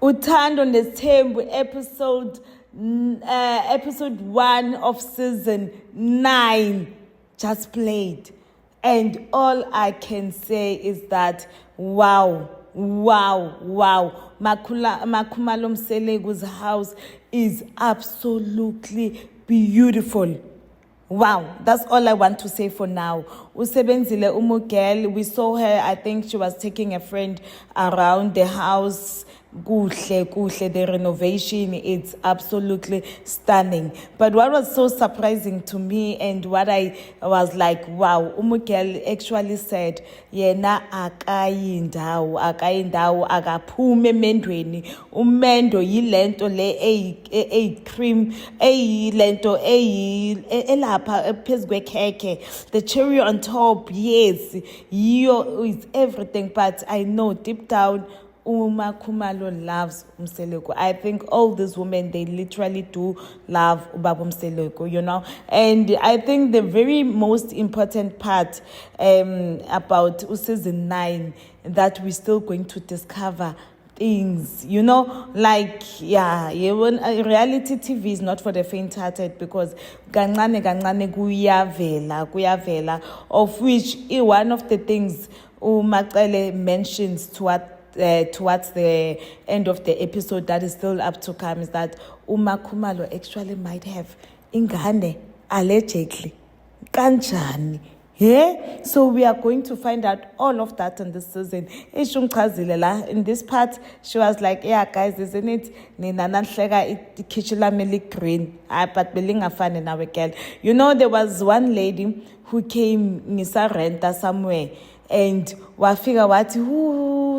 Uthando Nesthembu episode 1 of season 9 just played. And all I can say is that wow. Makhumalo Mselegu's house is absolutely beautiful. Wow, that's all I want to say for now. Usebenzile Umugel, we saw her, I think she was taking a friend around the house. Kuhle, the renovation, it's absolutely stunning. But what was so surprising to me and what I was like, wow, Umugel actually said, yena akayindawo akaphume emendweni. Umendo yilento le cream lento elapha phezu kwekeke. The cherry on top, yes, is everything, but I know deep down Uma Khumalo loves Mseleko. I think all these women, they literally do love Ubaba Mseleko, you know. And I think the very most important part about season 9 that we're still going to discover things, you know, like, reality TV is not for the faint-hearted, because kancane kuyavela, of which one of the things Umacele mentions towards the end of the episode that is still up to come is that Uma Khumalo actually might have ingane, allegedly. Kanjani? Yeah? So we are going to find out all of that in this season. In this part, she was like, yeah, guys, isn't it? Green. But belingafane nawe girl. You know, there was one lady who came ngisa renta somewhere. And wafika wathi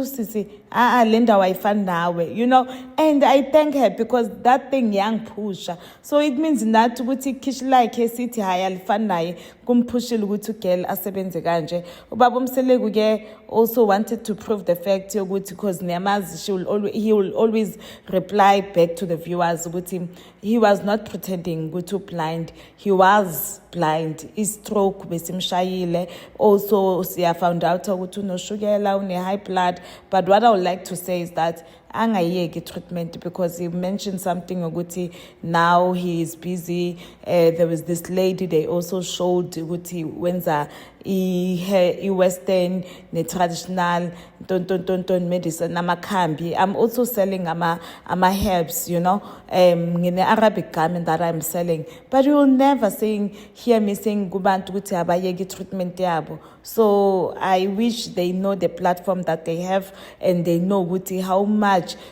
sisi lenda wayifana nawe, you know, and I thank her because that thing young pusher. So it means that ukuthi khishi like sithi haya alifana naye kumphushile ukuthi girl asebenze kanje. Ubaba Mseleko ke also wanted to prove the fact ukuthi because Nyamazi he will always reply back to the viewers ukuthi he was not pretending ukuthi blind, he was blind, his stroke besimshayile. Also siya found out ukuthi unoshukela, une high blood. But what I would like to say is that angayeki treatment, because he mentioned something ukuthi now he is busy. There was this lady they also showed ukuthi wenza i-western ne-traditional ton medicine namakhambi. I'm also selling ama herbs, you know, in the Arabic garment that I'm selling, but you will never hear me saying kubantu ukuthi abayeki treatment yabo. So I wish they know the platform that they have and they know ukuthi how much